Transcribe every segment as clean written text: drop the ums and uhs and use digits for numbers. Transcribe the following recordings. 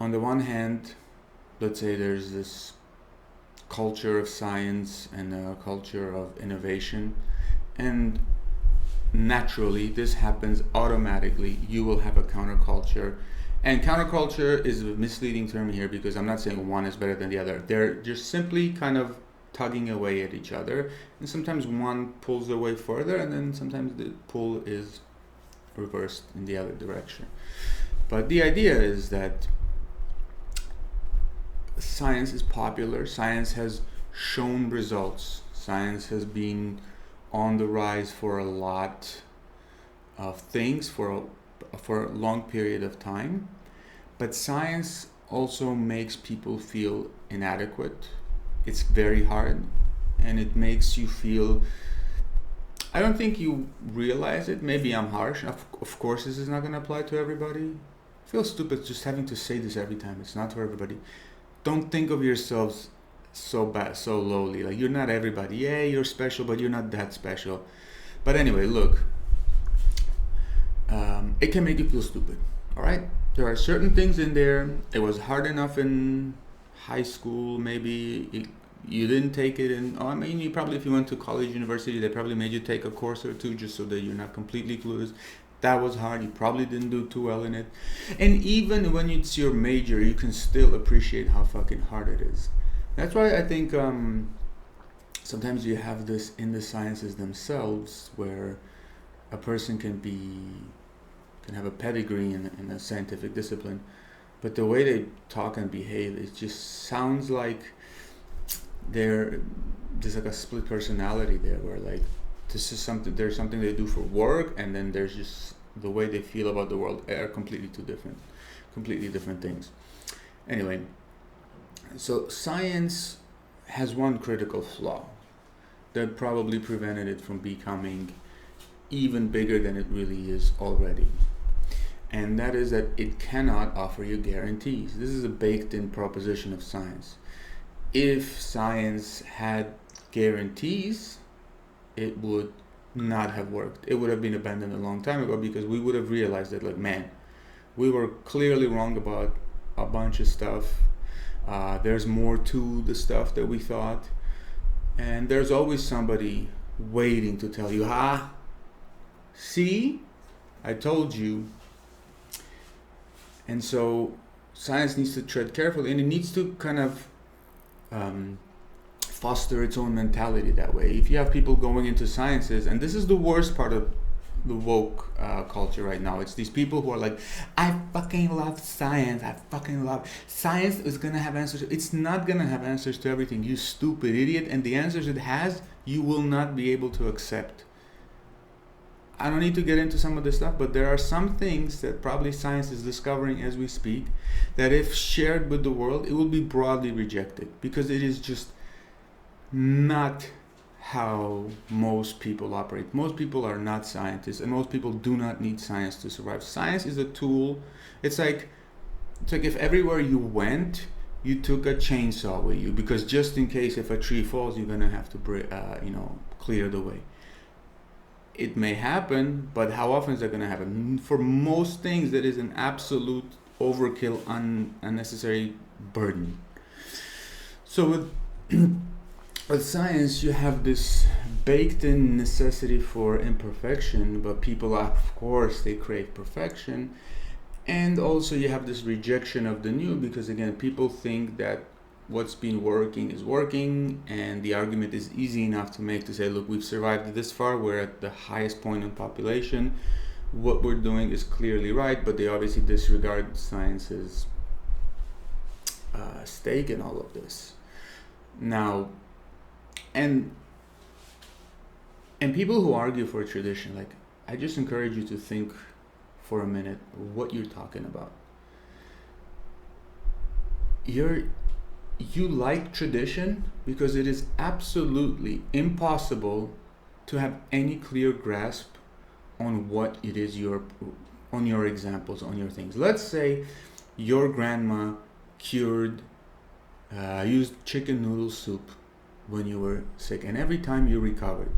on the one hand, let's say there's this culture of science and a culture of innovation, and naturally this happens automatically. You will have a counterculture, and counterculture is a misleading term here because I'm not saying one is better than the other. They're just simply kind of tugging away at each other, and sometimes one pulls away further, and then sometimes the pull is reversed in the other direction. But the idea is that science is popular, science has shown results, science has been on the rise for a lot of things for a long period of time, but science also makes people feel inadequate. It's very hard, and it makes you feel, I don't think you realize it, maybe I'm harsh, of course this is not going to apply to everybody. I feel stupid just having to say this every time. It's not for everybody. Don't think of yourselves so bad, so lowly. Like, you're not everybody. Yeah, you're special, but you're not that special. But anyway, look, it can make you feel stupid. All right, there are certain things in there. It was hard enough in high school. Maybe you didn't take it in. Oh, I mean, you probably, if you went to college, university, they probably made you take a course or two just so that you're not completely clueless. That was hard. You probably didn't do too well in it. And even when it's your major, you can still appreciate how fucking hard it is. That's why I think sometimes you have this in the sciences themselves, where a person can have a pedigree in a scientific discipline, but the way they talk and behave, it just sounds like there's like a split personality there, where like there's something they do for work, and then there's just the way they feel about the world are completely different things. Anyway, so science has one critical flaw that probably prevented it from becoming even bigger than it really is already. And that is that it cannot offer you guarantees. This is a baked-in proposition of science. If science had guarantees, it would not have worked. It would have been abandoned a long time ago, because we would have realized that, like, man, we were clearly wrong about a bunch of stuff. There's more to the stuff that we thought. And there's always somebody waiting to tell you, see, I told you. And so science needs to tread carefully, and it needs to kind of foster its own mentality that way. If you have people going into sciences, and this is the worst part of the woke culture right now, it's these people who are like, I fucking love science, science is gonna have answers. It's not gonna have answers to everything, you stupid idiot, and the answers it has, you will not be able to accept. I don't need to get into some of this stuff, but there are some things that probably science is discovering as we speak, that if shared with the world, it will be broadly rejected, because it is just not how most people operate. Most people are not scientists, and most people do not need science to survive. Science is a tool. It's like if everywhere you went, you took a chainsaw with you, because just in case if a tree falls, you're gonna have to clear the way. It may happen, but how often is that gonna happen? For most things, that is an absolute overkill, unnecessary burden. So with science, you have this baked-in necessity for imperfection, but people, of course, they crave perfection. And also you have this rejection of the new, because again, people think that what's been working is working, and the argument is easy enough to make, to say, look, we've survived this far, we're at the highest point in population, what we're doing is clearly right, but they obviously disregard science's stake in all of this. Now, and people who argue for tradition, like, I just encourage you to think for a minute what you're talking about. You like tradition because it is absolutely impossible to have any clear grasp on what it is on your examples, on your things. Let's say your grandma used chicken noodle soup when you were sick, and every time you recovered.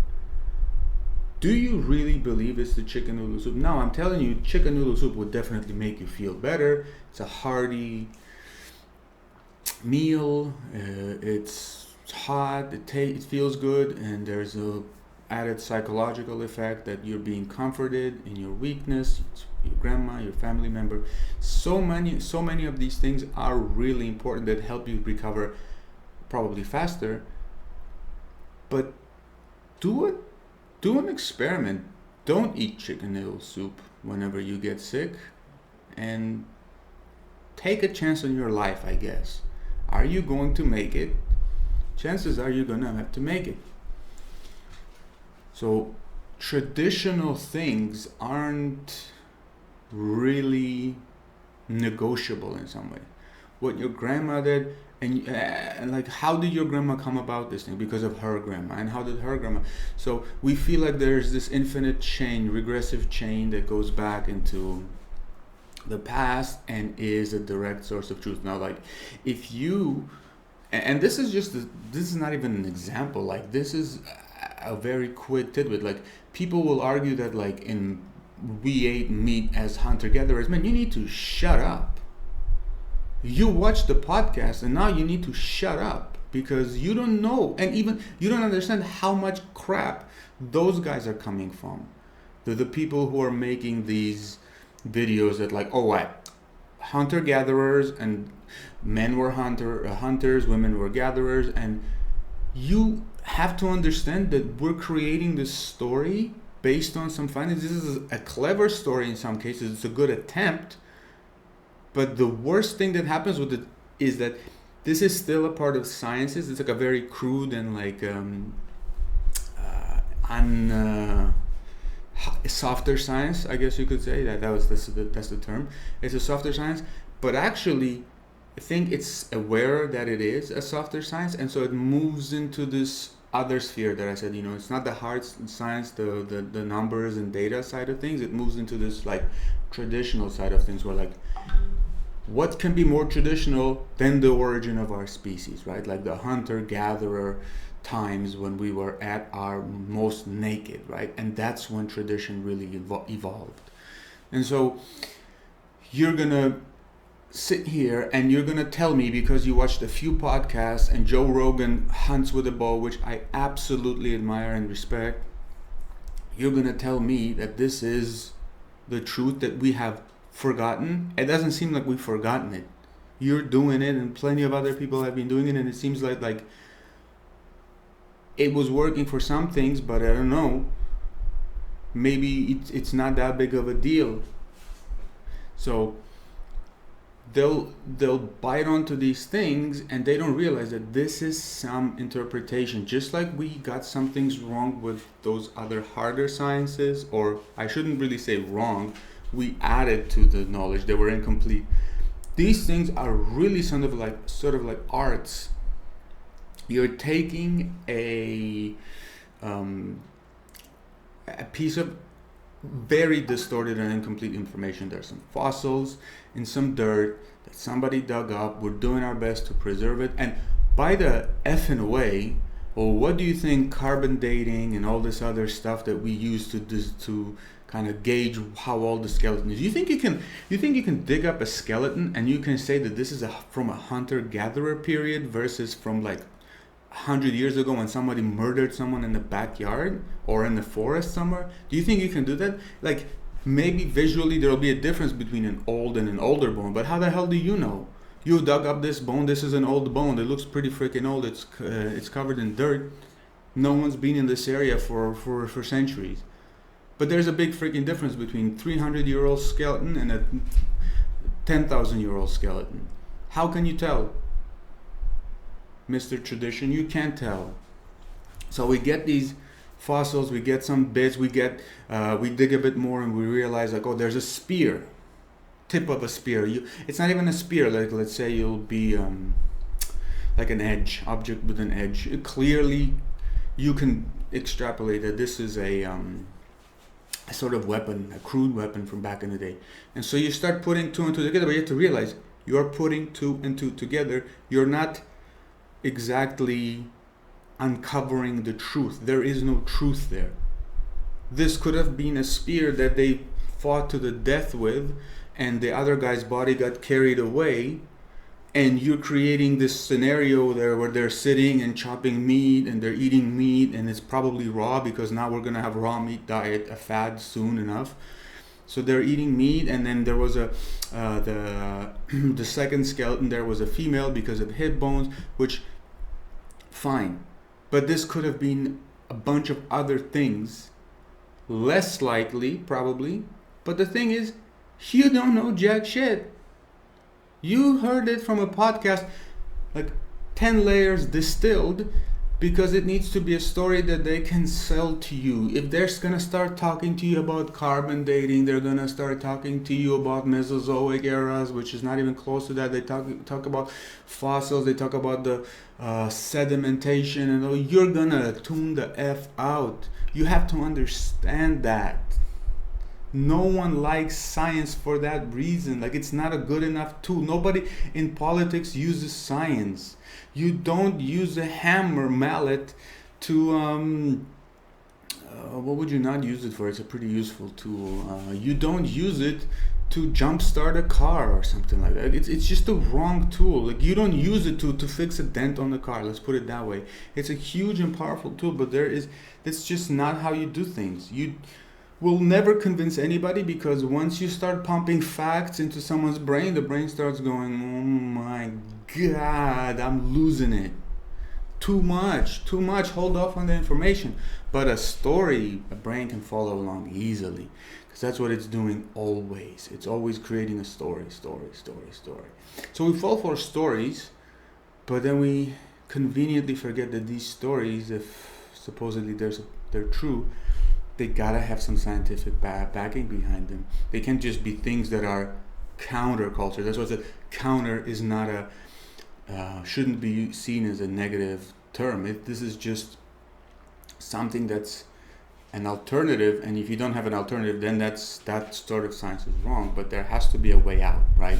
Do you really believe it's the chicken noodle soup? No, I'm telling you, chicken noodle soup would definitely make you feel better. It's a hearty meal. It's hot. It feels good, and there's a added psychological effect that you're being comforted in your weakness. Your grandma, your family member. So many of these things are really important that help you recover probably faster. But do it. Do an experiment. Don't eat chicken noodle soup whenever you get sick, and take a chance on your life, I guess. Are you going to make it? Chances are you're going to have to make it. So traditional things aren't really negotiable in some way. What your grandma did, and like, how did your grandma come about this thing? Because of her grandma, and how did her grandma? So we feel like there's this infinite chain, regressive chain that goes back into the past and is a direct source of truth. Now, like, if you, and this is this is not even an example, like, this is a very quick tidbit. Like, people will argue that, like, we ate meat as hunter-gatherers. Man, you need to shut up. You watch the podcast and now you need to shut up, because you don't know, and even you don't understand how much crap those guys are coming from. The people who are making these videos that, like, oh, what, hunter-gatherers, and men were hunters, women were gatherers, and you have to understand that we're creating this story based on some findings. This is a clever story in some cases. It's a good attempt. But the worst thing that happens with it is that this is still a part of sciences. It's like a very crude and like softer science, I guess you could say. That's the term. It's a softer science, but actually, I think it's aware that it is a softer science, and so it moves into this other sphere that I said. It's not the hard science, the numbers and data side of things. It moves into this like traditional side of things, where like, what can be more traditional than the origin of our species, right? Like the hunter-gatherer times when we were at our most naked, right? And that's when tradition really evolved. And so you're gonna sit here and you're gonna tell me, because you watched a few podcasts and Joe Rogan hunts with a bow, which I absolutely admire and respect, you're gonna tell me that this is the truth that we have forgotten. It doesn't seem like we've forgotten it. You're doing it, and plenty of other people have been doing it, and it seems like it was working for some things, but I don't know, maybe it's not that big of a deal. So they'll bite onto these things, and they don't realize that this is some interpretation. Just like we got some things wrong with those other harder sciences, or I shouldn't really say wrong, we added to the knowledge, they were incomplete. These things are really sort of like arts. You're taking a piece of very distorted and incomplete information. There's some fossils in some dirt that somebody dug up. We're doing our best to preserve it, and by the effing way, well, what do you think carbon dating and all this other stuff that we use to kind of gauge how old the skeleton is? You think you can dig up a skeleton and you can say that this is from a hunter-gatherer period versus from like 100 years ago when somebody murdered someone in the backyard or in the forest somewhere? Do you think you can do that? Like, maybe visually there'll be a difference between an old and an older bone, but how the hell do you know? You dug up this bone. This is an old bone. It looks pretty freaking old. It's covered in dirt. No one's been in this area for centuries. But there's a big freaking difference between 300-year-old skeleton and a 10,000-year-old skeleton. How can you tell, Mr. Tradition? You can't tell. So we get these fossils, we get some bits, we dig a bit more, and we realize like, oh, there's a spear, tip of a spear. It's not even a spear. Like, let's say you'll be like an edge, object with an edge. Clearly, you can extrapolate that this is a sort of weapon, a crude weapon from back in the day. And so you start putting two and two together, but you have to realize you're putting two and two together. You're not exactly uncovering the truth. There is no truth there. This could have been a spear that they fought to the death with, and the other guy's body got carried away, and you're creating this scenario there where they're sitting and chopping meat and they're eating meat, and it's probably raw because now we're gonna have raw meat diet, a fad soon enough. So they're eating meat, and then there was the second skeleton there was a female because of hip bones, which fine, but this could have been a bunch of other things, less likely probably. But the thing is, you don't know jack shit. You heard it from a podcast, like 10 layers distilled, because it needs to be a story that they can sell to you. If they're gonna start talking to you about carbon dating, they're gonna start talking to you about Mesozoic eras, which is not even close to that. They talk about fossils, they talk about the sedimentation, and all. You're gonna tune the F out. You have to understand that. No one likes science for that reason. Like, it's not a good enough tool. Nobody in politics uses science. You don't use a hammer mallet to what would you not use it for? It's a pretty useful tool. You don't use it to jumpstart a car or something like that. It's just the wrong tool. Like, you don't use it to fix a dent on the car. Let's put it that way. It's a huge and powerful tool, but that's just not how you do things. You will never convince anybody, because once you start pumping facts into someone's brain, the brain starts going, oh my God, I'm losing it. Too much, hold off on the information. But a story, a brain can follow along easily, because that's what it's doing always. It's always creating a story. So we fall for stories, but then we conveniently forget that these stories, if supposedly they're true, they gotta have some scientific backing behind them. They can't just be things that are counterculture. That's why the counter is not shouldn't be seen as a negative term. This is just something that's an alternative, and if you don't have an alternative, then that sort of science is wrong. But there has to be a way out, right?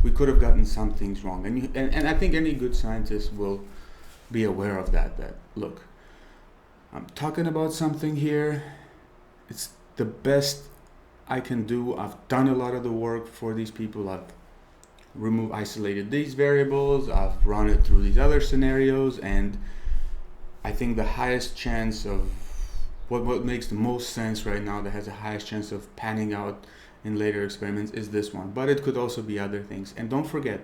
We could have gotten some things wrong, and I think any good scientist will be aware of that. That, look, I'm talking about something here. It's the best I can do. I've done a lot of the work for these people. I've isolated these variables. I've run it through these other scenarios, and I think the highest chance of what makes the most sense right now, that has the highest chance of panning out in later experiments, is this one. But it could also be other things. And don't forget,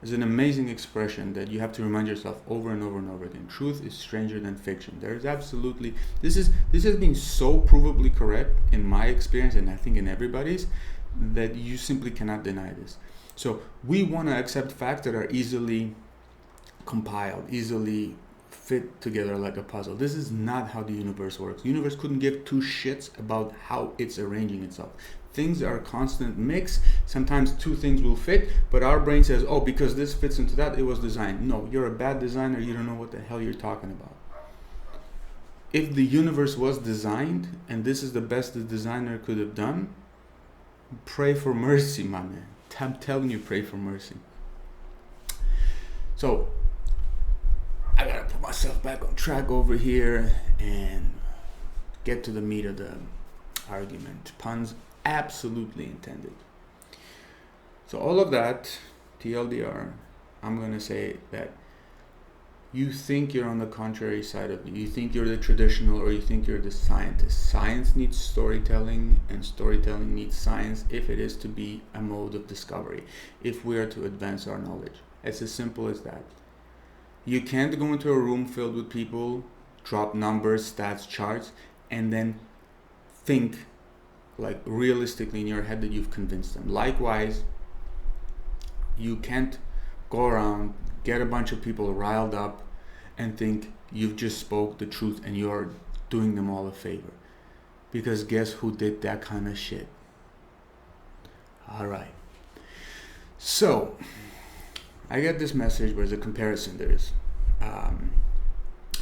there's an amazing expression that you have to remind yourself over and over and over again. Truth is stranger than fiction. There is absolutely, this has been so provably correct in my experience, and I think in everybody's, that you simply cannot deny this. So we want to accept facts that are easily compiled, easily fit together like a puzzle. This is not how the universe works. The universe couldn't give two shits about how it's arranging itself. Things are a constant mix. Sometimes two things will fit, but our brain says, oh, because this fits into that, it was designed. No, you're a bad designer. You don't know what the hell you're talking about. If the universe was designed, and this is the best the designer could have done, pray for mercy, my man. I'm telling you, pray for mercy. So, I gotta put myself back on track over here and get to the meat of the argument. Puns absolutely intended. So all of that, TLDR, I'm going to say that you think you're on the contrary side of it. You think you're the traditional, or you think you're the scientist. Science needs storytelling, and storytelling needs science if it is to be a mode of discovery, if we are to advance our knowledge. It's as simple as that. You can't go into a room filled with people, drop numbers, stats, charts, and then think like realistically in your head that you've convinced them. Likewise, you can't go around, get a bunch of people riled up, and think you've just spoke the truth and you're doing them all a favor. Because guess who did that kind of shit? Alright. So, I get this message where there's a comparison. There's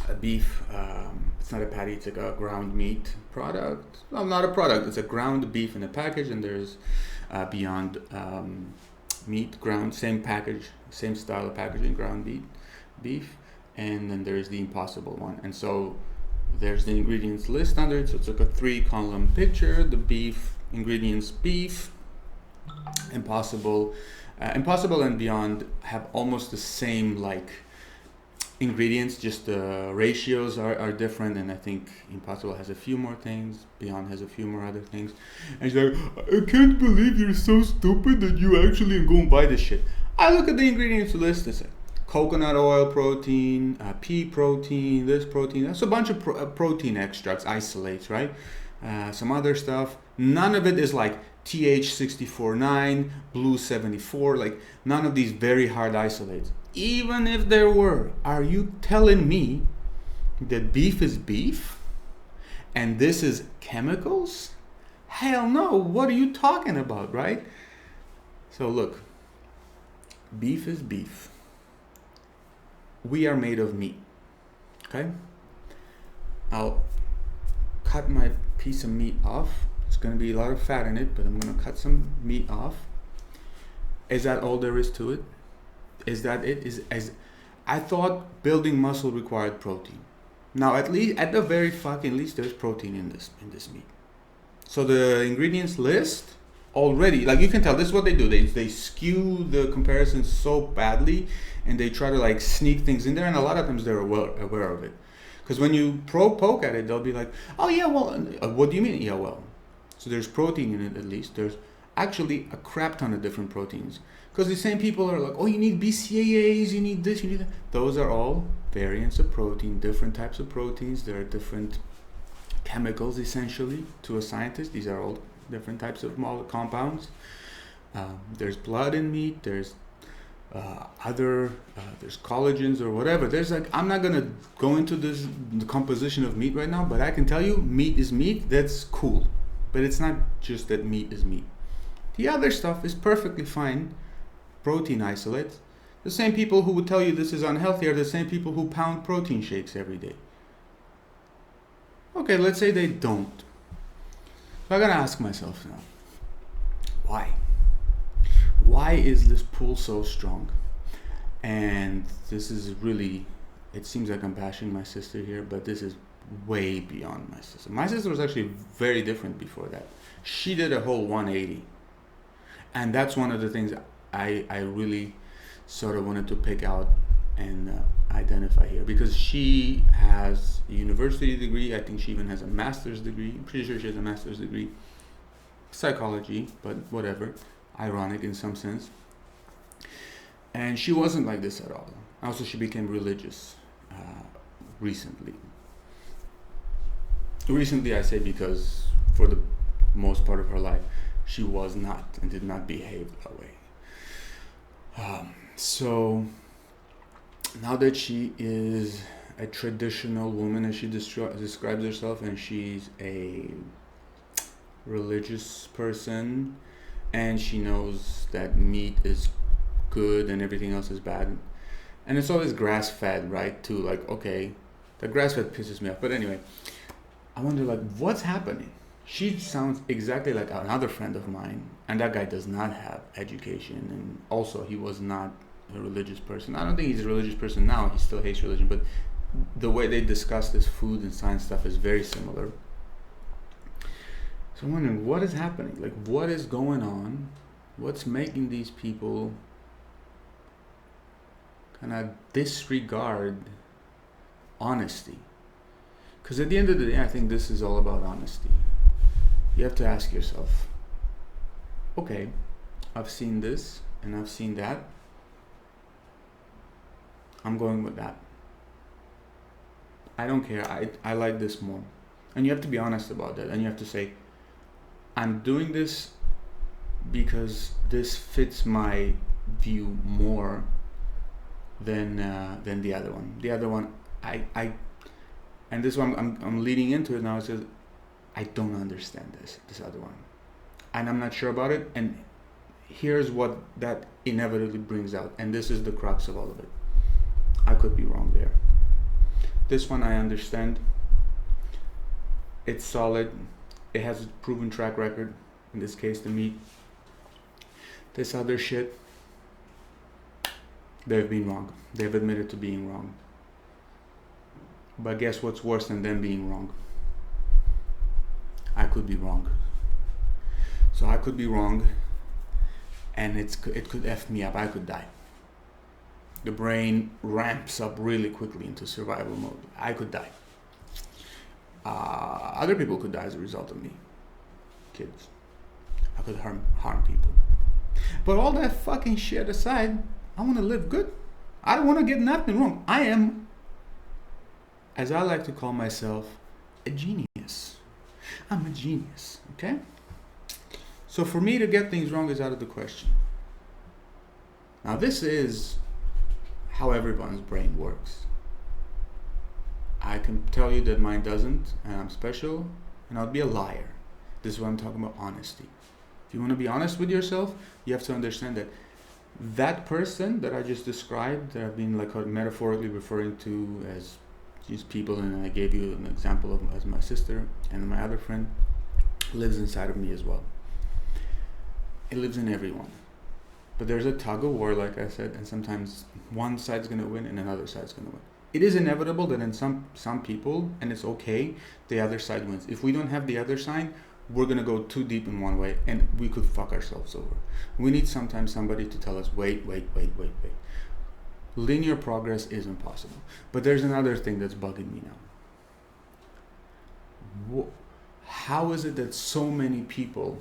a beef, it's not a patty, it's like a ground meat product. Well, not a product, it's a ground beef in a package, and there's Beyond Meat ground, same package, same style of packaging, ground beef, and then there's the Impossible one. And so There's the ingredients list under it, so it's like a 3-column picture. The beef ingredients: beef, Impossible, Impossible and Beyond have almost the same like ingredients, just the ratios are different, and I think Impossible has a few more things, Beyond has a few more other things. And she's like, I can't believe you're so stupid that you actually go and buy this shit. I look at the ingredients list, it's like coconut oil protein, pea protein, this protein, that's a bunch of protein extracts, isolates, right? Some other stuff. None of it is like TH64.9, Blue 74, like none of these very hard isolates. Even if there were, are you telling me that beef is beef and this is chemicals? Hell no, what are you talking about, right? So look, beef is beef. We are made of meat, okay? I'll cut my piece of meat off. It's gonna be a lot of fat in it, but I'm gonna cut some meat off. Is that all there is to it? Is that it? As I thought building muscle required protein. Now at the very fucking least there's protein in this meat. So the ingredients list already, like you can tell, this is what they do. They skew the comparisons so badly, and they try to like sneak things in there, and a lot of times they're aware of it. Because when you poke at it, they'll be like, oh yeah, well, what do you mean? Yeah, well, so there's protein in it at least. There's actually a crap ton of different proteins. Because the same people are like, oh, you need BCAAs, you need this, you need that. Those are all variants of protein, different types of proteins. There are different chemicals, essentially, to a scientist. These are all different types of compounds. There's blood in meat. There's there's collagens or whatever. There's like, I'm not gonna go into the composition of meat right now, but I can tell you, meat is meat. That's cool, but it's not just that meat is meat. The other stuff is perfectly fine. Protein isolates. The same people who would tell you this is unhealthy are the same people who pound protein shakes every day. Okay, let's say they don't. So I gotta ask myself now, why? Why is this pull so strong? And this is really, it seems like I'm bashing my sister here, but this is way beyond my sister. My sister was actually very different before that. She did a whole 180. And that's one of the things I really sort of wanted to pick out and identify here, because she has a university degree. I think she even has a master's degree. I'm pretty sure she has a master's degree, psychology, but whatever, ironic in some sense. And she wasn't like this at all. Also, she became religious recently. Recently, I say, because for the most part of her life, she was not and did not behave that way. So now that she is a traditional woman, as she describes herself, and she's a religious person, and she knows that meat is good and everything else is bad, and it's always grass-fed, right? Too, like, okay, the grass-fed pisses me off, but anyway, I wonder, like, what's happening? She sounds exactly like another friend of mine, and that guy does not have education, and also he was not a religious person. I don't think he's a religious person now. He still hates religion, but the way they discuss this food and science stuff is very similar. So I'm wondering, what is happening? Like, what is going on? What's making these people kind of disregard honesty? Because at the end of the day, I think this is all about honesty. You have to ask yourself, okay, I've seen this and I've seen that. I'm going with that. I don't care. I like this more. And you have to be honest about that. And you have to say, I'm doing this because this fits my view more than the other one. The other one, I and this one I'm leading into it now. It says, I don't understand this other one, and I'm not sure about it. And here's what that inevitably brings out, and this is the crux of all of it. I could be wrong there. This one I understand. It's solid. It has a proven track record. In this case, the meat. This other shit, they've been wrong. They've admitted to being wrong. But guess what's worse than them being wrong? I could be wrong. So I could be wrong, and it could F me up. I could die. The brain ramps up really quickly into survival mode. I could die. Other people could die as a result of me. Kids. I could harm people. But all that fucking shit aside, I want to live good. I don't want to get nothing wrong. I am, as I like to call myself, a genius. I'm a genius, okay? So for me to get things wrong is out of the question. Now this is how everyone's brain works. I can tell you that mine doesn't, and I'm special, and I'll be a liar. This is what I'm talking about, honesty. If you want to be honest with yourself, you have to understand that that person that I just described, that I've been like metaphorically referring to as these people, and I gave you an example of as my sister and my other friend, lives inside of me as well. It lives in everyone. But there's a tug of war, like I said, and sometimes one side's going to win and another side's going to win. It is inevitable that in some people, and it's okay, the other side wins. If we don't have the other side, we're going to go too deep in one way and we could fuck ourselves over. We need sometimes somebody to tell us, wait. Linear progress is impossible. But there's another thing that's bugging me now. How is it that so many people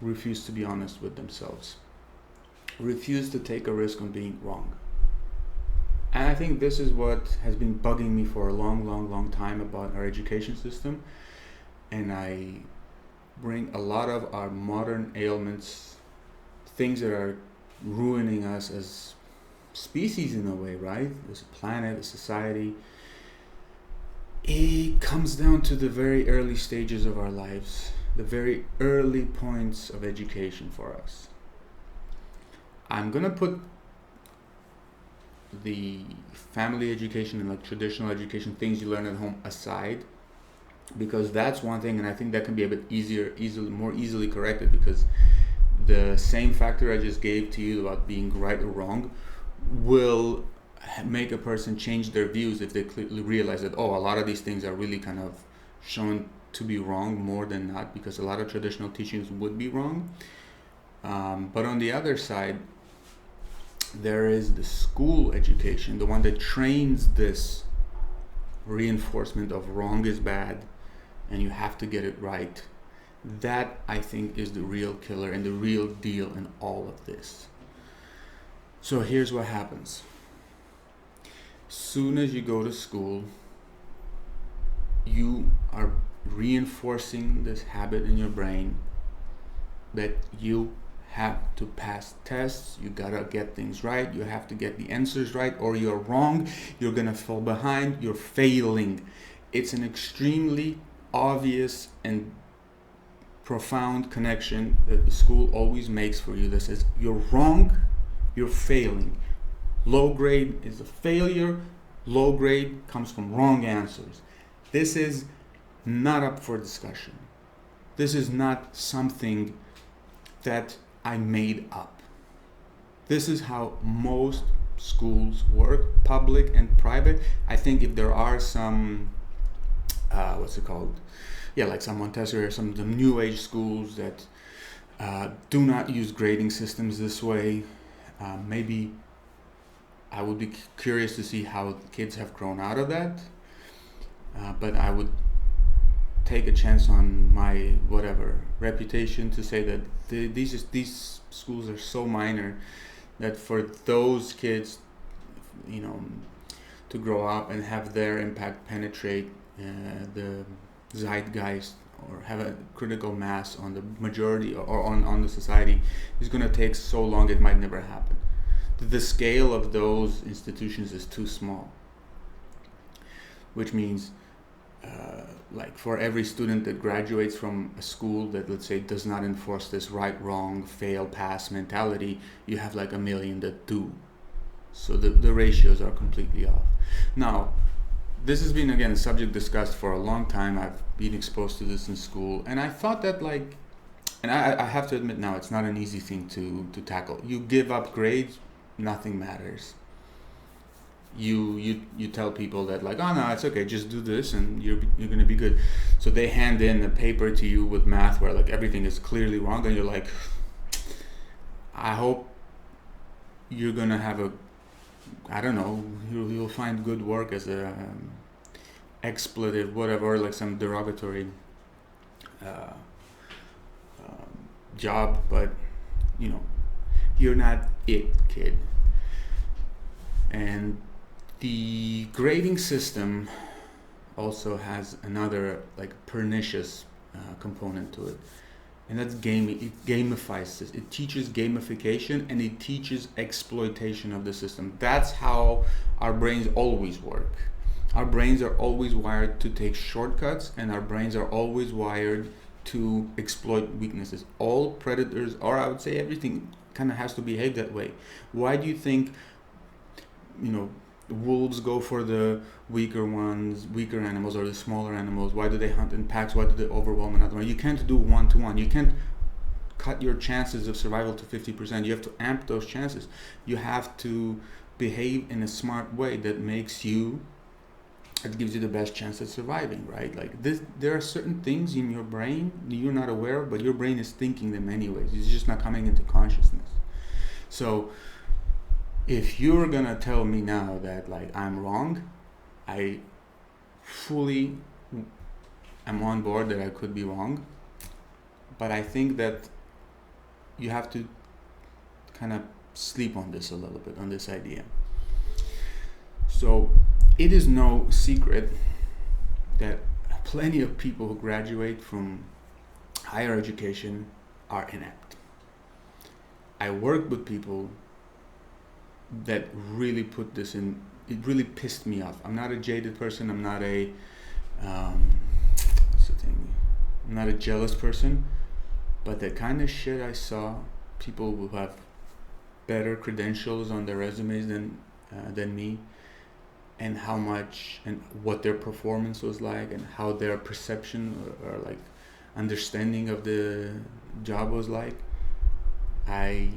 refuse to be honest with themselves? Refuse to take a risk on being wrong? And I think this is what has been bugging me for a long time about our education system. And I bring a lot of our modern ailments, things that are ruining us as species in a way, right? As a planet, a society. It comes down to the very early stages of our lives, the very early points of education for us. I'm gonna put the family education and like traditional education, things you learn at home, aside, because that's one thing, and I think that can be a bit more easily corrected, because the same factor I just gave to you about being right or wrong will make a person change their views if they clearly realize that, a lot of these things are really kind of shown to be wrong more than not, because a lot of traditional teachings would be wrong. But on the other side, there is the school education, the one that trains this reinforcement of wrong is bad and you have to get it right. That, I think, is the real killer and the real deal in all of this. So here's what happens. Soon as you go to school, you are reinforcing this habit in your brain that you have to pass tests, you gotta get things right, you have to get the answers right, or you're wrong, you're gonna fall behind, you're failing. It's an extremely obvious and profound connection that the school always makes for you that says you're wrong, you're failing. Low grade is a failure, low grade comes from wrong answers. This is not up for discussion. This is not something that I made up. This is how most schools work, public and private. I think if there are some, like some Montessori or some of the new age schools that do not use grading systems this way, maybe I would be curious to see how the kids have grown out of that. But I would take a chance on my reputation to say that these schools are so minor that for those kids, to grow up and have their impact penetrate the zeitgeist or have a critical mass on the majority or on the society is going to take so long it might never happen. The scale of those institutions is too small, which means like for every student that graduates from a school that, let's say, does not enforce this right, wrong, fail, pass mentality, you have like 1 million that do. So the ratios are completely off. Now, this has been, again, a subject discussed for a long time. I've been exposed to this in school, and I thought that and I have to admit now, it's not an easy thing to tackle. You give up grades, nothing matters. you tell people that like, oh no, it's okay, just do this and you're gonna be good. So they hand in a paper to you with math where like everything is clearly wrong, and you're like, I hope you're gonna have a, I don't know, you'll find good work as a expletive, whatever, like some derogatory job, but you know, you're not it, kid. And the grading system also has another like pernicious component to it, and that's it gamifies this. It teaches gamification and it teaches exploitation of the system. That's how our brains always work. Our brains are always wired to take shortcuts, and our brains are always wired to exploit weaknesses. All predators, or I would say everything, kind of has to behave that way. Why do you think, you know, wolves go for the weaker animals, or the smaller animals? Why do they hunt in packs? Why do they overwhelm another one? You can't do 1-to-1. You can't cut your chances of survival to 50%. You have to amp those chances. You have to behave in a smart way that gives you the best chance at surviving, right? Like this, there are certain things in your brain you're not aware of, but your brain is thinking them anyways. It's just not coming into consciousness. So if you're gonna tell me now that like I'm wrong, I fully am on board that I could be wrong, but I think that you have to kind of sleep on this a little bit, on this idea. So it is no secret that plenty of people who graduate from higher education are inept. I work with people that really put this in. It really pissed me off. I'm not a jaded person. I'm not a what's the thing? I'm not a jealous person. But the kind of shit I saw, people who have better credentials on their resumes than me, and how much and what their performance was like, and how their perception or like understanding of the job was like, I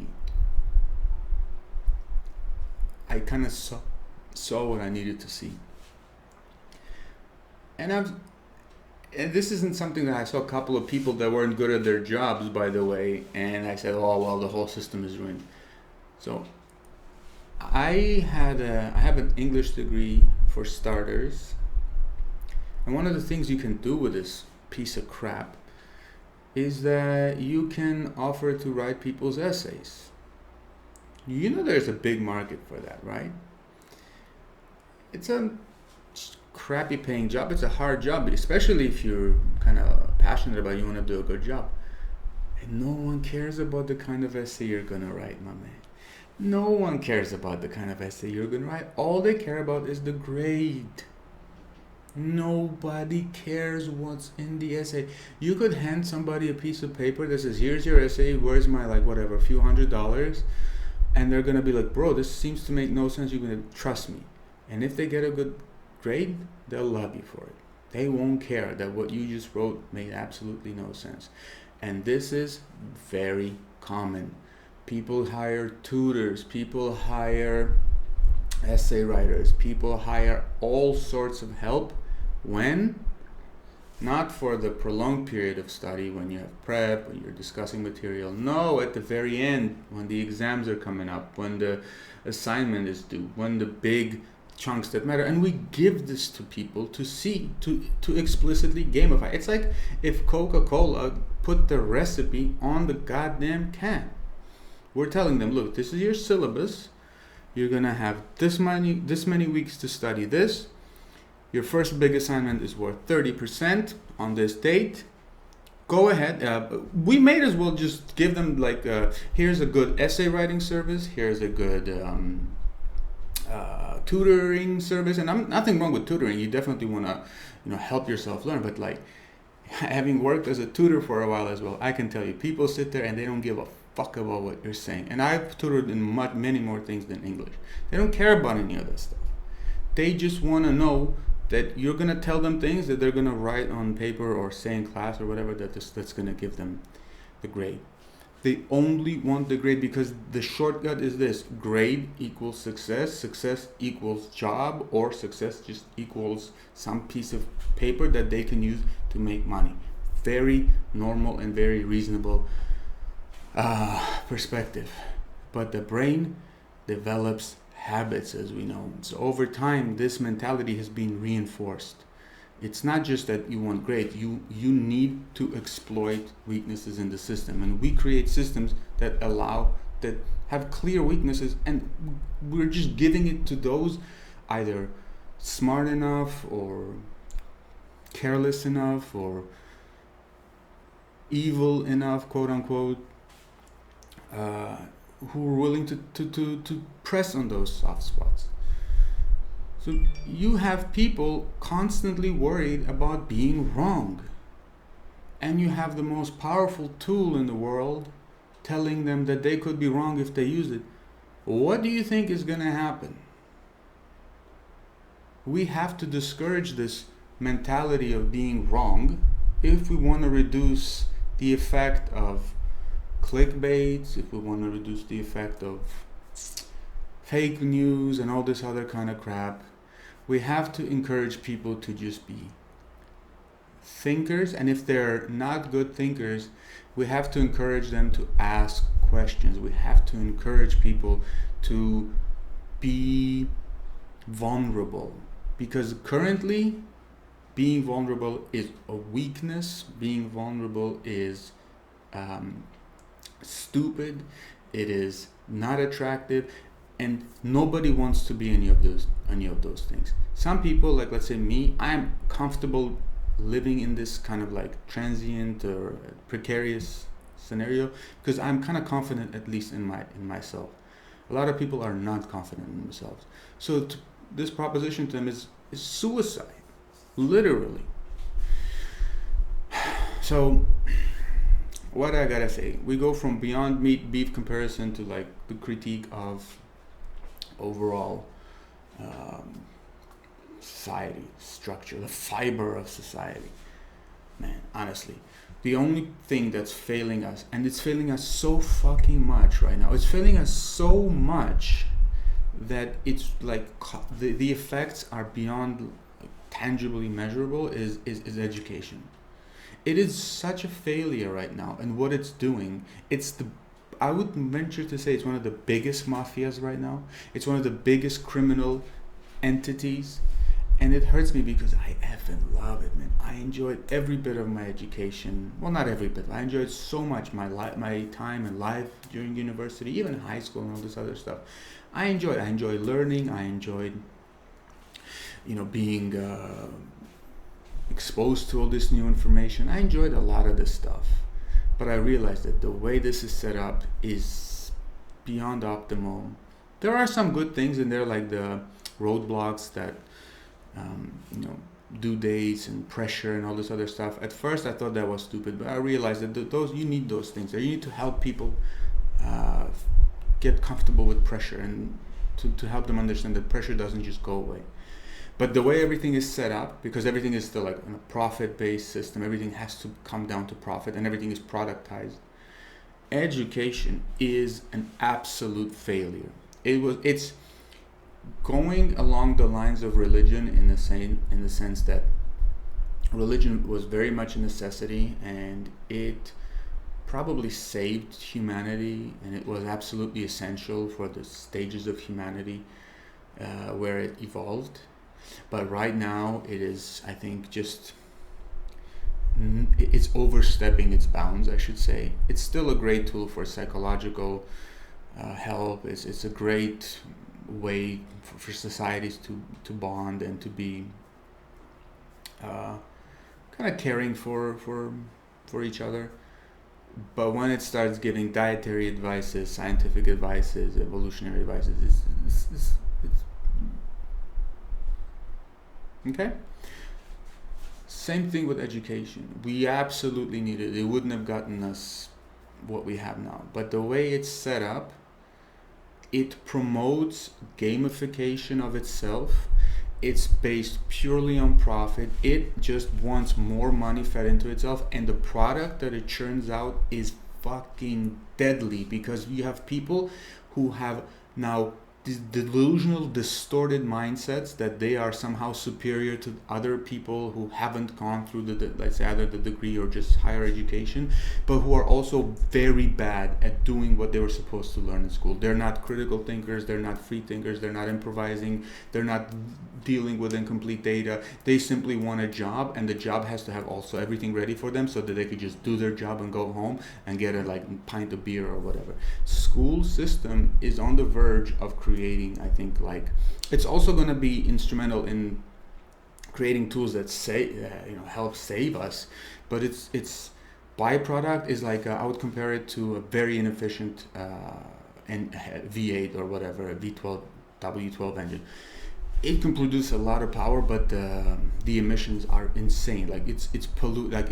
kind of saw what I needed to see. And this isn't something that I saw a couple of people that weren't good at their jobs, by the way, and I said, oh well, the whole system is ruined. So I have an English degree for starters, and one of the things you can do with this piece of crap is that you can offer to write people's essays. You know there's a big market for that, right? It's a crappy paying job. It's a hard job, especially if you're kind of passionate about it, you want to do a good job. And no one cares about the kind of essay you're going to write, my man. No one cares about the kind of essay you're going to write. All they care about is the grade. Nobody cares what's in the essay. You could hand somebody a piece of paper that says, here's your essay, where's my like whatever, a few $100s, and they're going to be like, bro, this seems to make no sense. You're going to trust me. And if they get a good grade, they'll love you for it. They won't care that what you just wrote made absolutely no sense. And this is very common. People hire tutors, people hire essay writers, people hire all sorts of help when? Not for the prolonged period of study when you have prep, when you're discussing material. No, at the very end, when the exams are coming up, when the assignment is due, when the big chunks that matter. And we give this to people to see, to explicitly gamify. It's like if Coca-Cola put the recipe on the goddamn can. We're telling them, look, this is your syllabus. You're gonna have this many weeks to study this. Your first big assignment is worth 30% on this date. Go ahead. We may as well just give them like, here's a good essay writing service. Here's a good tutoring service. And I'm nothing wrong with tutoring. You definitely wanna, help yourself learn. But like, having worked as a tutor for a while as well, I can tell you, people sit there and they don't give a fuck about what you're saying. And I've tutored in many more things than English. They don't care about any of that stuff. They just want to know that you're going to tell them things that they're going to write on paper or say in class or whatever, that's going to give them the grade. They only want the grade because the shortcut is this: grade equals success, success equals job, or success just equals some piece of paper that they can use to make money. Very normal and very reasonable perspective. But the brain develops habits, as we know. So over time, this mentality has been reinforced. It's not just that you want grades, you need to exploit weaknesses in the system. And we create systems that have clear weaknesses, and we're just giving it to those either smart enough or careless enough or evil enough, quote unquote, who are willing to press on those soft spots. So you have people constantly worried about being wrong. And you have the most powerful tool in the world telling them that they could be wrong if they use it. What do you think is going to happen? We have to discourage this mentality of being wrong if we want to reduce the effect of clickbait, if we want to reduce the effect of fake news and all this other kind of crap. We have to encourage people to just be thinkers, and if they're not good thinkers, we have to encourage them to ask questions. We have to encourage people to be vulnerable, because currently being vulnerable is a weakness. Being vulnerable is stupid. It is not attractive, and nobody wants to be any of those things. Some people, like let's say me, I am comfortable living in this kind of like transient or precarious scenario because I'm kind of confident, at least in myself. A lot of people are not confident in themselves. So this proposition to them is suicide, literally. So what I gotta say, we go from beyond meat beef comparison to like the critique of overall society structure, the fiber of society. Man, honestly, the only thing that's failing us, and it's failing us so fucking much right now, it's failing us so much that it's like the effects are beyond tangibly measurable, is education. It is such a failure right now, and what it's doing, I would venture to say it's one of the biggest mafias right now. It's one of the biggest criminal entities, and it hurts me because I effing love it, man. I enjoyed every bit of my education. Well, not every bit. I enjoyed so much my time and life during university, even high school and all this other stuff. I enjoyed learning. I enjoyed, being exposed to all this new information. I enjoyed a lot of this stuff. But I realized that the way this is set up is beyond optimal. There are some good things in there, like the roadblocks that, due dates and pressure and all this other stuff. At first, I thought that was stupid, but I realized that you need those things. You need to help people get comfortable with pressure, and to help them understand that pressure doesn't just go away. But the way everything is set up, because everything is still like in a profit-based system, everything has to come down to profit, and everything is productized. Education is an absolute failure. It's going along the lines of religion in the sense that religion was very much a necessity, and it probably saved humanity, and it was absolutely essential for the stages of humanity where it evolved. But right now it is, I think, it's overstepping its bounds, I should say. It's still a great tool for psychological help. It's a great way for societies to bond and to be kind of caring for each other. But when it starts giving dietary advices, scientific advices, evolutionary advices, it's okay? Same thing with education. We absolutely need it. It wouldn't have gotten us what we have now. But the way it's set up, it promotes gamification of itself. It's based purely on profit. It just wants more money fed into itself, and the product that it churns out is fucking deadly, because you have people who have now these delusional, distorted mindsets that they are somehow superior to other people who haven't gone through let's say either the degree or just higher education, but who are also very bad at doing what they were supposed to learn in school. They're not critical thinkers, they're not free thinkers, they're not improvising, they're not dealing with incomplete data. They simply want a job, and the job has to have also everything ready for them so that they could just do their job and go home and get a pint of beer or whatever. School system is on the verge of creating, I think, it's also going to be instrumental in creating tools that help save us, but its byproduct is I would compare it to a very inefficient V8 or whatever, a V12 W12 engine. It can produce a lot of power, but the emissions are insane. It's pollute. I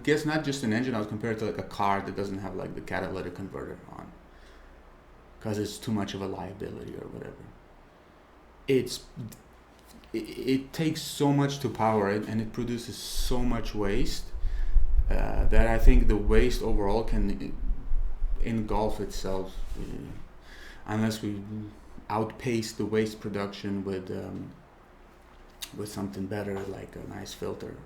guess not just an engine. I would compare it to a car that doesn't have the catalytic converter on, because it's too much of a liability or whatever. It takes so much to power it, and it produces so much waste that I think the waste overall can engulf itself, unless we outpace the waste production with something better, like a nice filter.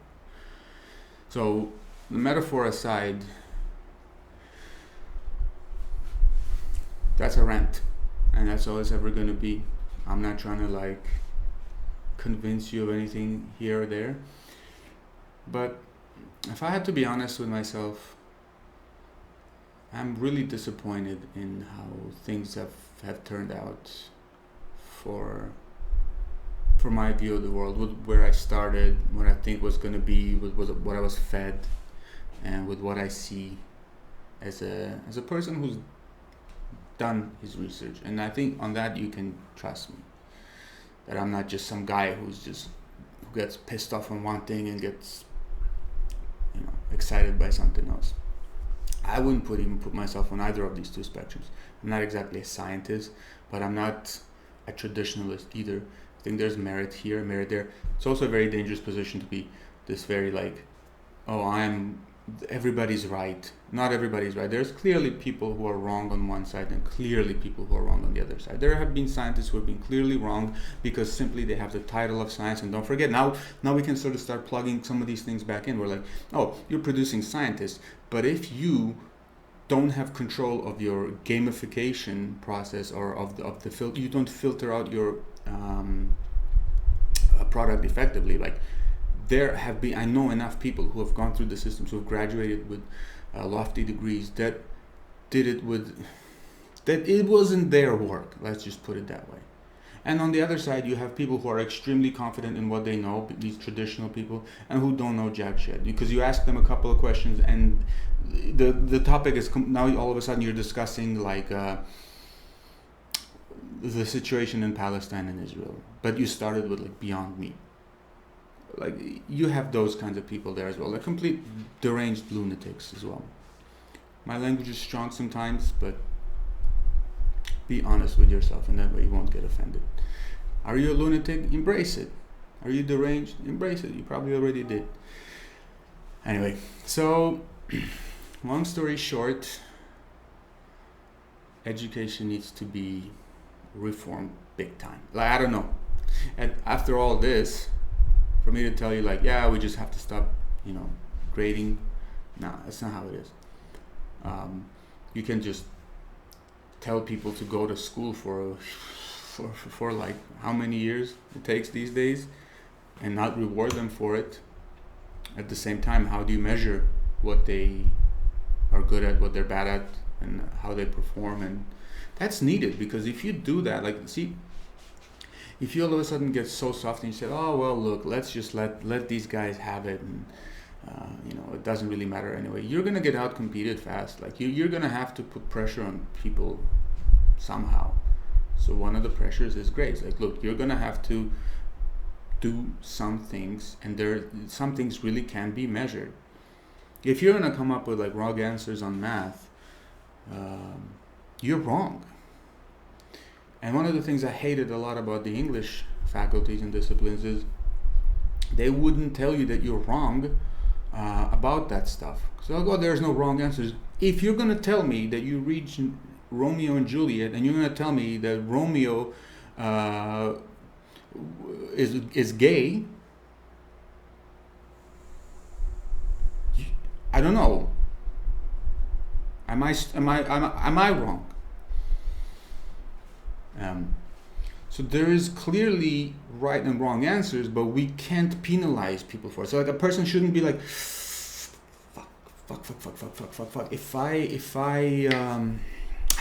So, the metaphor aside, that's a rant, and that's all it's ever going to be. I'm not trying to convince you of anything here or there, but if I had to be honest with myself, I'm really disappointed in how things have turned out for my view of the world, with where I started, what I think was going to be, with what I was fed, and with what I see as a person who's done his research. And I think on that you can trust me, that I'm not just some guy who gets pissed off on one thing and gets excited by something else. I wouldn't put myself on either of these two spectrums. I'm not exactly a scientist, but I'm not a traditionalist either. I think there's merit here, merit there. It's also a very dangerous position to be this very everybody's right. Not everybody's right. There's clearly people who are wrong on one side and clearly people who are wrong on the other side. There have been scientists who have been clearly wrong because simply they have the title of science. And don't forget, now we can sort of start plugging some of these things back in. We're like, oh, you're producing scientists, but if you don't have control of your gamification process or of the filter, you don't filter out your product effectively. I know enough people who have gone through the systems, who have graduated with lofty degrees, that it wasn't their work. Let's just put it that way. And on the other side, you have people who are extremely confident in what they know, these traditional people, and who don't know jack shit. Because you ask them a couple of questions, and the topic is now all of a sudden you're discussing the situation in Palestine and Israel, but you started with Beyond Meat. You have those kinds of people there as well, complete deranged lunatics as well. My language is strong sometimes, but be honest with yourself, and that way you won't get offended. Are you a lunatic? Embrace it. Are you deranged? Embrace it. You probably already did. Anyway, so long story short, education needs to be reformed big time. I don't know. And after all this, for me to tell you we just have to stop, grading. No, that's not how it is. You can just tell people to go to school for how many years it takes these days, and not reward them for it. At the same time, how do you measure what they are good at, what they're bad at, and how they perform? And that's needed, because if you do that, if you all of a sudden get so soft and you say, oh, well, look, let's just let these guys have it, and it doesn't really matter anyway, you're going to get out competed fast. You're going to have to put pressure on people somehow. So one of the pressures is grades. Look, you're going to have to do some things, and some things really can be measured. If you're going to come up with wrong answers on math, you're wrong. And one of the things I hated a lot about the English faculties and disciplines is they wouldn't tell you that you're wrong about that stuff. So I'll go, there's no wrong answers. If you're gonna tell me that you read Romeo and Juliet, and you're gonna tell me that Romeo is gay, I don't know. Am I wrong? So there is clearly right and wrong answers, but we can't penalize people for it. So like a person shouldn't be like, fuck. If I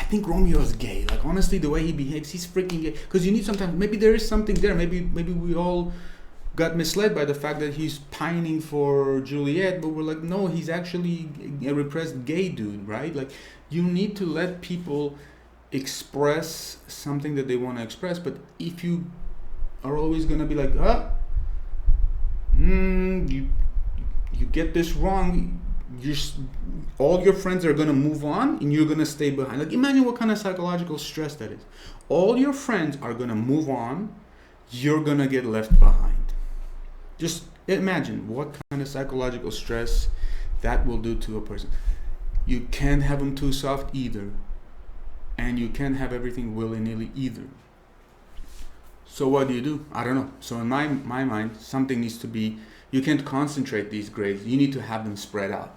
think Romeo is gay. Like honestly, the way he behaves, he's freaking gay. Because you need sometimes, maybe there is something there. Maybe we all got misled by the fact that he's pining for Juliet, but we're like, no, he's actually a repressed gay dude, right? Like you need to let people express something that they want to express, but if you are always going to be like, you get this wrong, all your friends are going to move on and you're going to stay behind. Like imagine what kind of psychological stress that is. All your friends are going to move on, you're going to get left behind. Just imagine what kind of psychological stress that will do to a person. You can't have them too soft either. And you can't have everything willy-nilly either. So what do? I don't know. So in my mind, something needs to be, you can't concentrate these grades. You need to have them spread out.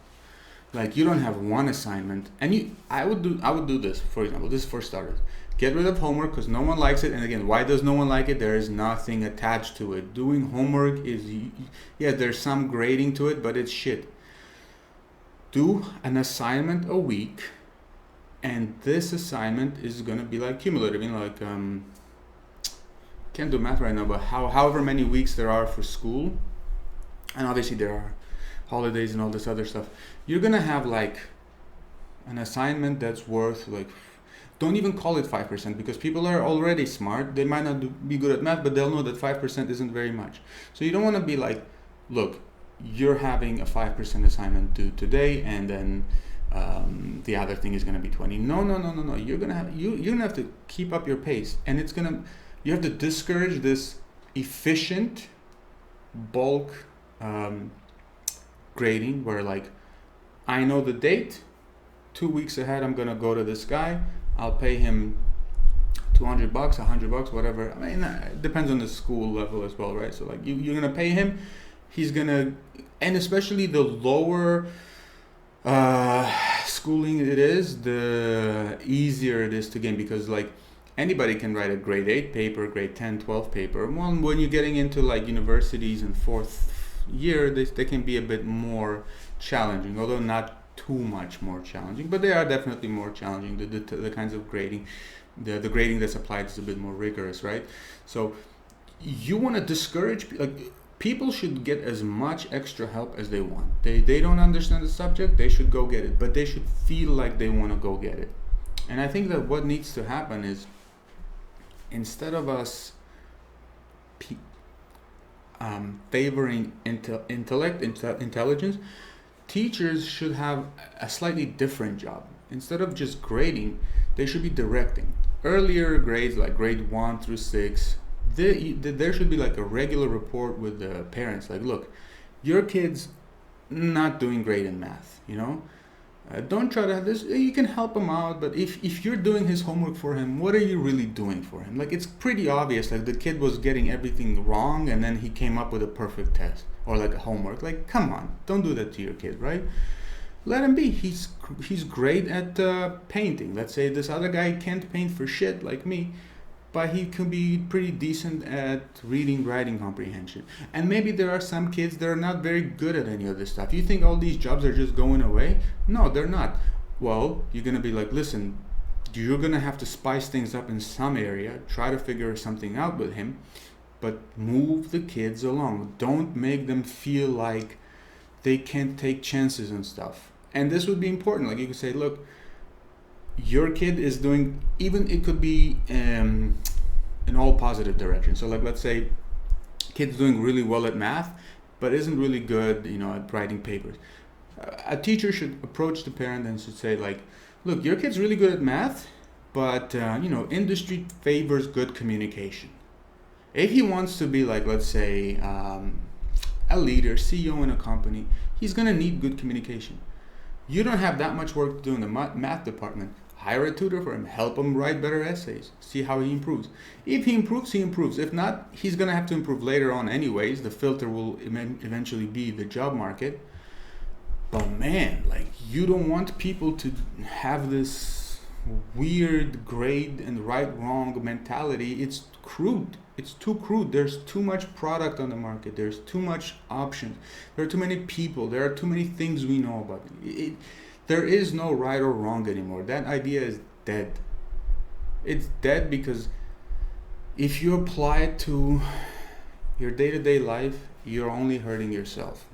Like you don't have one assignment. And I would do this, for example, this is for starters. Get rid of homework because no one likes it. And again, why does no one like it? There is nothing attached to it. Doing homework is, yeah, there's some grading to it, but it's shit. Do an assignment a week. And this assignment is going to be like cumulative, like, can't do math right now, but however many weeks there are for school, and obviously there are holidays and all this other stuff, you're going to have like an assignment that's worth like, don't even call it 5% because people are already smart. They might not be good at math, but they'll know that 5% isn't very much. So you don't want to be like, look, you're having a 5% assignment due today, and then the other thing is going to be 20. No. You're gonna have to keep up your pace, and you have to discourage this efficient bulk grading where like I know the date, 2 weeks ahead I'm gonna go to this guy. I'll pay him $200, $100, whatever. I mean, it depends on the school level as well, right? So like you're gonna pay him. He's gonna, and especially the lower schooling it is, the easier it is to gain, because like anybody can write a grade 8 paper, grade 10, 12 paper. Well, when you're getting into like universities in fourth year, they can be a bit more challenging, although not too much more challenging, but they are definitely more challenging. The kinds of grading, the grading that's applied is a bit more rigorous, right? So you want to discourage, like, people should get as much extra help as they want. They don't understand the subject, they should go get it, but they should feel like they want to go get it. And I think that what needs to happen is, instead of us favoring intelligence, teachers should have a slightly different job. Instead of just grading, they should be directing. Earlier grades, like grade 1 through 6, there should be like a regular report with the parents, like, look, your kid's not doing great in math, don't try to have this. You can help him out, but if you're doing his homework for him, what are you really doing for him? Like, it's pretty obvious, like the kid was getting everything wrong and then he came up with a perfect test or like a homework. Like, come on, don't do that to your kid, right? Let him be. He's great at painting. Let's say this other guy can't paint for shit like me, but he can be pretty decent at reading, writing comprehension. And maybe there are some kids that are not very good at any of this stuff. You think all these jobs are just going away? No, they're not. Well, you're gonna be like, listen, you're gonna have to spice things up in some area, try to figure something out with him, but move the kids along. Don't make them feel like they can't take chances and stuff. And this would be important. Like, you could say, look, your kid is doing, even it could be in all positive direction. So like, let's say kid's doing really well at math, but isn't really good, at writing papers. A teacher should approach the parent and should say, like, look, your kid's really good at math, but industry favors good communication. If he wants to be like, let's say, a leader, CEO in a company, he's going to need good communication. You don't have that much work to do in the math department. Hire a tutor for him, help him write better essays, see how he improves. If he improves, he improves. If not, he's going to have to improve later on anyways. The filter will eventually be the job market. But man, like, you don't want people to have this weird grade and right wrong mentality. It's crude. It's too crude. There's too much product on the market. There's too much options. There are too many people. There are too many things we know about. There is no right or wrong anymore. That idea is dead. It's dead because if you apply it to your day-to-day life, you're only hurting yourself.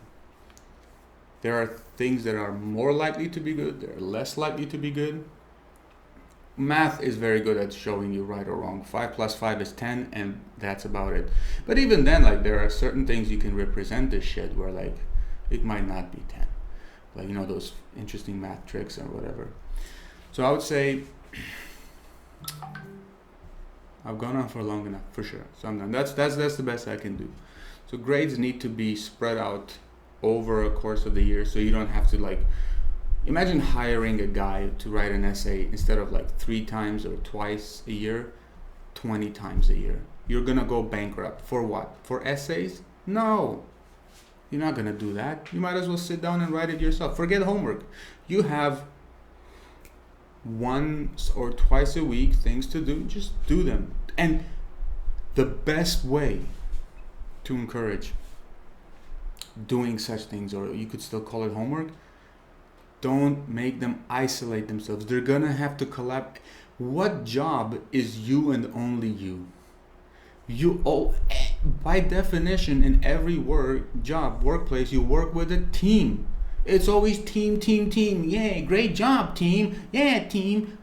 There are things that are more likely to be good. There are less likely to be good. Math is very good at showing you right or wrong. 5 plus 5 is 10, and that's about it. But even then, like, there are certain things you can represent this shit where, like, it might not be 10. Like, you know, those interesting math tricks or whatever. So I would say I've gone on for long enough, for sure. So I'm done. That's the best I can do. So grades need to be spread out over a course of the year, so you don't have to, like, imagine hiring a guy to write an essay instead of like 3 times or twice a year, 20 times a year. You're gonna go bankrupt. For what? For essays? No. You're not gonna do that. You might as well sit down and write it yourself. Forget homework. You have once or twice a week things to do, just do them. And the best way to encourage doing such things, or you could still call it homework, don't make them isolate themselves. They're gonna have to collab. What job is you and only you? By definition, in every workplace, you work with a team. It's always team. Yeah, great job, team. Yeah, team.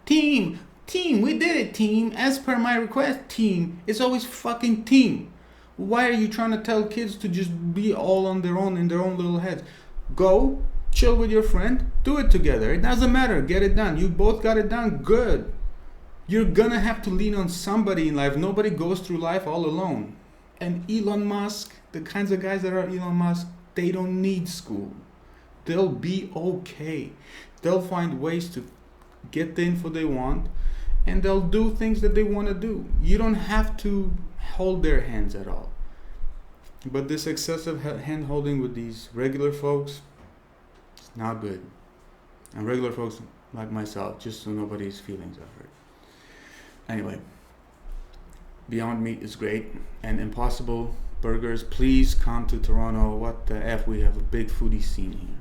We did it, team. As per my request, team. It's always fucking team. Why are you trying to tell kids to just be all on their own in their own little heads? Go chill with your friend, do it together. It doesn't matter, get it done. You both got it done, good. You're gonna have to lean on somebody in life. Nobody goes through life all alone. And Elon Musk, the kinds of guys that are Elon Musk, they don't need school. They'll be okay. They'll find ways to get the info they want, and they'll do things that they want to do. You don't have to hold their hands at all. But this excessive hand holding with these regular folks, it's not good. And regular folks like myself, just so nobody's feelings are hurt. Anyway, Beyond Meat is great. And Impossible Burgers, please come to Toronto. What the F, we have a big foodie scene here.